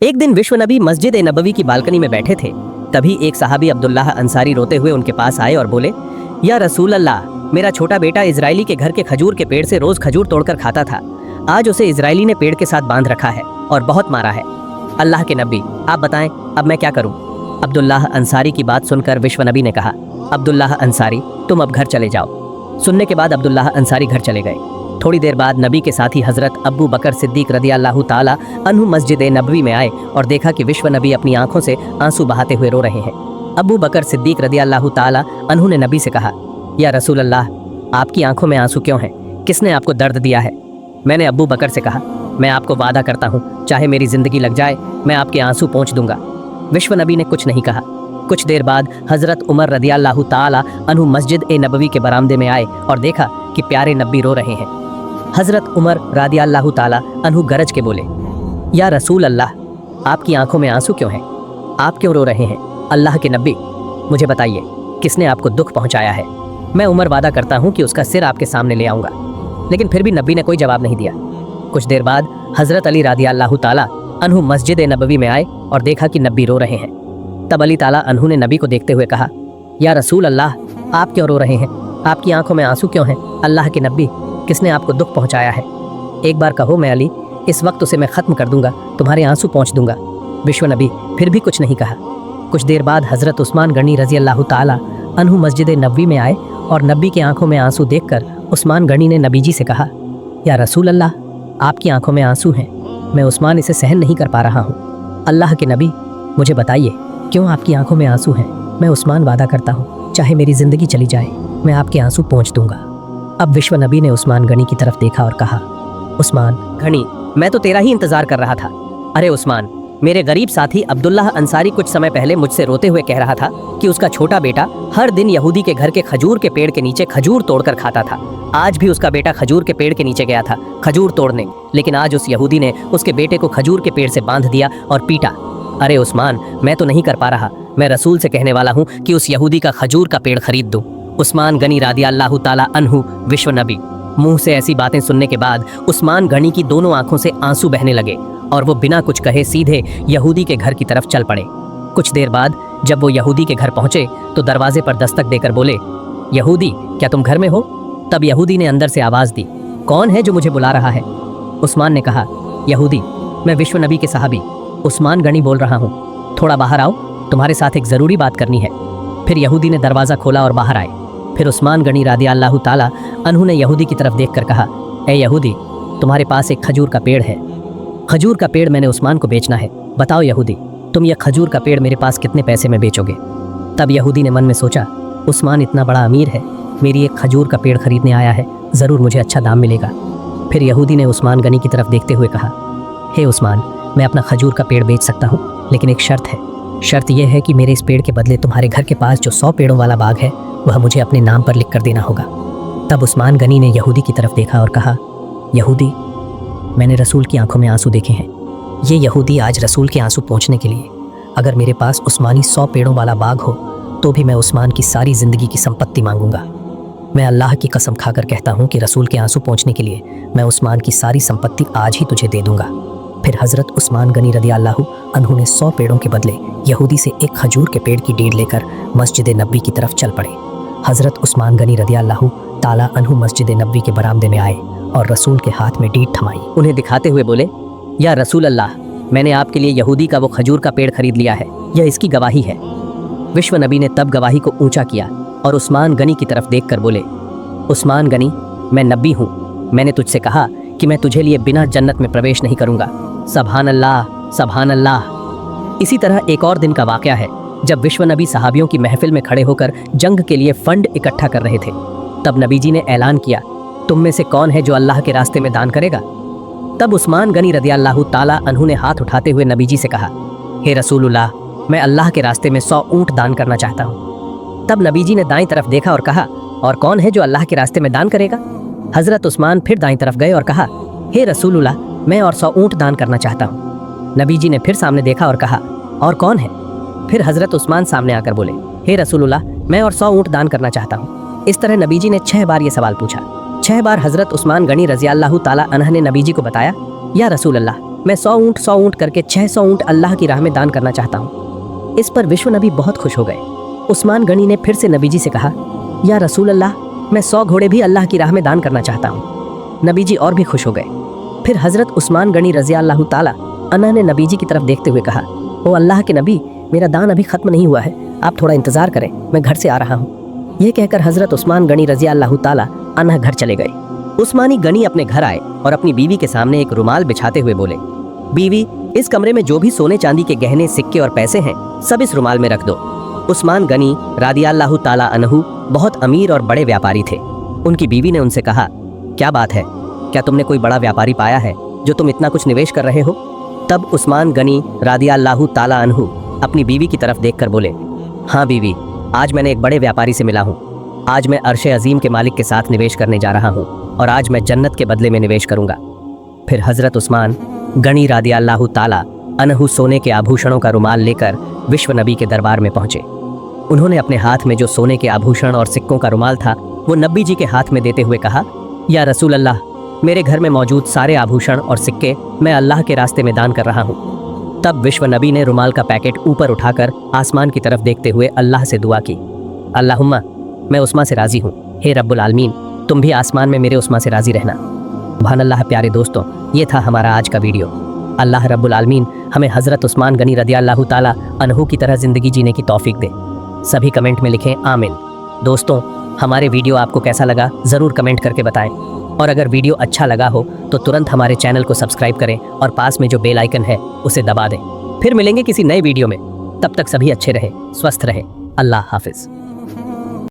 एक दिन विश्व नबी मस्जिद ए नबवी की बालकनी में बैठे थे। तभी एक सहाबी अब्दुल्लाह अंसारी रोते हुए उनके पास आए और बोले, या रसूल अल्लाह, मेरा छोटा बेटा इजरायली के घर के खजूर के पेड़ से रोज खजूर तोड़कर खाता था। आज उसे इजरायली ने पेड़ के साथ बांध रखा है और बहुत मारा है। अल्लाह के नबी, आप बताएं अब मैं क्या करूं? अब्दुल्लाह अंसारी की बात सुनकर विश्व नबी ने कहा, अब्दुल्लाह अंसारी, तुम अब घर चले जाओ। सुनने के बाद अब्दुल्लाह अंसारी घर चले गए। थोड़ी देर बाद नबी के साथी हजरत अब्बू बकर सिद्दीक रदियल्लाहु ताला अन्हु मस्जिद ए नबवी में आए और देखा कि विश्व नबी अपनी आंखों से आंसू बहाते हुए रो रहे हैं। अब्बू बकर सिद्दीक रदियल्लाहु ताला अन्हु ने नबी से कहा, या रसूल अल्लाह, आपकी आंखों में आंसू क्यों हैं? किसने आपको दर्द दिया है? मैंने अब्बू बकर से कहा, मैं आपको वादा करता हूँ, चाहे मेरी जिंदगी लग जाए, मैं आपके आंसू पोंछ दूंगा। विश्व नबी ने कुछ नहीं कहा। कुछ देर बाद हजरत उमर रदियल्लाहु ताला अन्हु मस्जिद ए नबवी के बरामदे में आए और देखा कि प्यारे नबी रो रहे हैं। हजरत उमर रदियल्लाहु ताला अन्हु गरज के बोले, या रसूल अल्लाह, आपकी आंखों में आंसू क्यों हैं? आप क्यों रो रहे हैं? अल्लाह के नबी, मुझे बताइए, किसने आपको दुख पहुंचाया है? मैं उमर वादा करता हूं कि उसका सिर आपके सामने ले आऊंगा। लेकिन फिर भी नबी ने कोई जवाब नहीं दिया। कुछ देर बाद हजरत अली रदियल्लाहु ताला अन्हु मस्जिद ए नबवी में आए और देखा कि नबी रो रहे हैं। तब अली ताला अन्हु ने नबी को देखते हुए कहा, या रसूल अल्लाह, आप क्यों रो रहे हैं? आपकी आंखों में आंसू क्यों हैं? अल्लाह के नबी, किसने आपको दुख पहुंचाया है? एक बार कहो, मैं अली इस वक्त उसे मैं ख़त्म कर दूंगा, तुम्हारे आंसू पोंछ दूंगा। विश्व नबी फिर भी कुछ नहीं कहा। कुछ देर बाद हजरत उस्मान गनी रज़ियल्लाहु ताला अन्हु मस्जिद नबवी में आए और नबी के आंखों में आंसू देखकर उस्मान गनी ने नबी जी से कहा, या रसूल अल्लाह, आपकी आंखों में आंसू हैं, मैं उस्मान इसे सहन नहीं कर पा रहा हूँ। अल्लाह के नबी, मुझे बताइए, क्यों आपकी आंखों में आंसू हैं? मैं उस्मान वादा करता हूँ, चाहे मेरी ज़िंदगी चली जाए, मैं आपके आंसू पोंछ दूंगा। अब विश्व नबी ने उस्मान गनी की तरफ देखा और कहा, उस्मान गनी, मैं तो तेरा ही इंतजार कर रहा था। अरे उस्मान, मेरे गरीब साथी अब्दुल्लाह अंसारी कुछ समय पहले मुझसे रोते हुए कह रहा था कि उसका छोटा बेटा हर दिन यहूदी के घर के खजूर के पेड़ के नीचे खजूर तोड़कर खाता था। आज भी उसका बेटा खजूर के पेड़ के नीचे गया था खजूर तोड़ने, लेकिन आज उस यहूदी ने उसके बेटे को खजूर के पेड़ से बांध दिया और पीटा। अरे उस्मान, मैं तो नहीं कर पा रहा, मैं रसूल से कहने वाला हूँ कि उस यहूदी का खजूर का पेड़ खरीद दूँ। उस्मान गनी रदियल्लाहु ताला अन्हु विश्व नबी। मुंह से ऐसी बातें सुनने के बाद उस्मान गनी की दोनों आंखों से आंसू बहने लगे और वो बिना कुछ कहे सीधे यहूदी के घर की तरफ चल पड़े। कुछ देर बाद जब वो यहूदी के घर पहुंचे तो दरवाजे पर दस्तक देकर बोले, यहूदी, क्या तुम घर में हो? तब यहूदी ने अंदर से आवाज़ दी, कौन है जो मुझे बुला रहा है? उस्मान ने कहा, यहूदी, मैं विश्व नबी के सहाबी उस्मान गनी बोल रहा हूँ, थोड़ा बाहर आओ, तुम्हारे साथ एक ज़रूरी बात करनी है। फिर यहूदी ने दरवाज़ा खोला और बाहर आए। फिर उस्मान गनी रदियल्लाहु ताला अन्हु ने यहूदी की तरफ देखकर कहा, ए यहूदी, तुम्हारे पास एक खजूर का पेड़ है। खजूर का पेड़ मैंने उस्मान को बेचना है। बताओ यहूदी, तुम यह खजूर का पेड़ मेरे पास कितने पैसे में बेचोगे? तब यहूदी ने मन में सोचा, उस्मान इतना बड़ा अमीर है, मेरी एक खजूर का पेड़ खरीदने आया है, ज़रूर मुझे अच्छा दाम मिलेगा। फिर यहूदी ने उस्मान गनी की तरफ देखते हुए कहा, हे उस्मान, मैं अपना खजूर का पेड़ बेच सकता हूँ, लेकिन एक शर्त है। शर्त यह है कि मेरे इस पेड़ के बदले तुम्हारे घर के पास जो 100 पेड़ों वाला बाग है वह मुझे अपने नाम पर लिख कर देना होगा। तब उस्मान गनी ने यहूदी की तरफ देखा और कहा, यहूदी, मैंने रसूल की आंखों में आंसू देखे हैं। ये यहूदी आज रसूल के आंसू पोंछने के लिए, अगर मेरे पास उस्मानी 100 पेड़ों वाला बाग हो तो भी मैं उस्मान की सारी ज़िंदगी की संपत्ति मांगूंगा। मैं अल्लाह की कसम खाकर कहता हूँ कि रसूल के आंसू पोंछने के लिए मैं उस्मान की सारी संपत्ति आज ही तुझे दे दूंगा। फिर हज़रत उस्मान गनी रदियल्लाहु अन्हु ने 100 पेड़ों के बदले यहूदी से एक खजूर के पेड़ की डीड लेकर मस्जिद नबवी की तरफ चल पड़े। हज़रत उस्मान गनी रदियल्लाहु ताला अन्हु मस्जिद नबवी के बरामदे में आए और रसूल के हाथ में डीड थमाई। उन्हें दिखाते हुए बोले, या रसूल अल्लाह, मैंने आपके लिए यहूदी का वो खजूर का पेड़ खरीद लिया है, यह इसकी गवाही है। विश्व नबी ने तब गवाही को ऊंचा किया और उस्मान गनी की तरफ देखकर बोले, उस्मान गनी, मैं नबी हूँ, मैंने तुझसे कहा कि मैं तुझे लिए बिना जन्नत में प्रवेश नहीं करूँगा। सब्हान अल्लाह, सब्हान अल्लाह। इसी तरह एक और दिन का वाक़या है जब विश्व नबी सहाबियों की महफिल में खड़े होकर जंग के लिए फंड इकट्ठा कर रहे थे। तब नबी जी ने ऐलान किया, तुम में से कौन है जो अल्लाह के रास्ते में दान करेगा? तब उस्मान गनी रदियल्लाहु ताला अन्हु ने हाथ उठाते हुए नबी जी से कहा, हे रसूलुल्लाह, मैं अल्लाह के रास्ते में 100 ऊँट दान करना चाहता हूँ। तब नबी जी ने दाईं तरफ देखा और कहा, और कौन है जो अल्लाह के रास्ते में दान करेगा? हज़रत उस्मान फिर दाईं तरफ गए और कहा, हे रसूलुल्लाह, मैं और 100 ऊँट दान करना चाहता हूँ। नबी जी ने फिर सामने देखा और कहा, और कौन है? फिर हज़रत उस्मान सामने आकर बोले, हे रसूलुल्लाह, मैं और 100 ऊँट दान करना चाहता हूँ। इस तरह नबी जी ने 6 बार ये सवाल पूछा। 6 बार हज़रत उस्मान गनी रज़ियल्लाहु ताला अन्हु ने नबी जी को बताया, या रसूल अल्लाह, मैं 100 ऊँट करके 600 ऊँट अल्लाह की राह में दान करना चाहता हूँ। इस पर विश्व नबी बहुत खुश हो गए। उस्मान गनी ने फिर से नबी जी से कहा, या रसूल अल्लाह, मैं 100 घोड़े भी अल्लाह की राह में दान करना चाहता हूँ। नबी जी और भी खुश हो गए। फिर हज़रत उस्मान गनी रज़ी अल्लाह ताला अन्हा ने नबी जी की तरफ देखते हुए कहा, ओ अल्लाह के नबी, मेरा दान अभी ख़त्म नहीं हुआ है, आप थोड़ा इंतज़ार करें, मैं घर से आ रहा हूँ। यह कहकर हज़रत उस्मान गनी रज़ी अल्लाह ताला अन्हा घर चले गए। उस्मानी गनी अपने घर आए और अपनी बीवी के सामने एक रुमाल बिछाते हुए बोले, बीवी, इस कमरे में जो भी सोने चांदी के गहने, सिक्के और पैसे हैं, सब इस रुमाल में रख दो। उस्मान गनी रज़ियल्लाहु ताला अन्हु बहुत अमीर और बड़े व्यापारी थे। उनकी बीवी ने उनसे कहा, क्या बात है, क्या तुमने कोई बड़ा व्यापारी पाया है जो तुम इतना कुछ निवेश कर रहे हो? तब उस्मान गनी रज़ियल्लाहु ताला अन्हु अपनी बीवी की तरफ देखकर बोले, हाँ बीवी, आज मैंने एक बड़े व्यापारी से मिला हूँ। आज मैं अर्श अजीम के मालिक के साथ निवेश करने जा रहा हूँ और आज मैं जन्नत के बदले में निवेश करूँगा। फिर हज़रत उस्मान गनी रज़ियल्लाहु ताला अन्हु सोने के आभूषणों का रुमाल लेकर विश्व नबी के दरबार में पहुँचे। उन्होंने अपने हाथ में जो सोने के आभूषण और सिक्कों का रुमाल था वो नबी जी के हाथ में देते हुए कहा, या रसूल अल्लाह, मेरे घर में मौजूद सारे आभूषण और सिक्के मैं अल्लाह के रास्ते में दान कर रहा हूँ। तब विश्व नबी ने रुमाल का पैकेट ऊपर उठाकर आसमान की तरफ देखते हुए अल्लाह से दुआ की, अल्लाहुम्मा, मैं उस्मा से राज़ी हूँ, हे रब्बुल आलमीन, तुम भी आसमान में मेरे उस्मा से राज़ी रहना। सुभान अल्लाह। प्यारे दोस्तों, ये था हमारा आज का वीडियो। अल्लाह रब्बुल आलमीन हमें हज़रत उस्मान गनी रज़ियल्लाहु ताला अन्हु की तरह ज़िंदगी जीने की तौफीक दे। सभी कमेंट में लिखें आमीन। दोस्तों, हमारे वीडियो आपको कैसा लगा ज़रूर कमेंट करके बताएं, और अगर वीडियो अच्छा लगा हो तो तुरंत हमारे चैनल को सब्सक्राइब करें और पास में जो बेल आइकन है उसे दबा दें। फिर मिलेंगे किसी नए वीडियो में, तब तक सभी अच्छे रहें, स्वस्थ रहें। अल्लाह हाफिज़।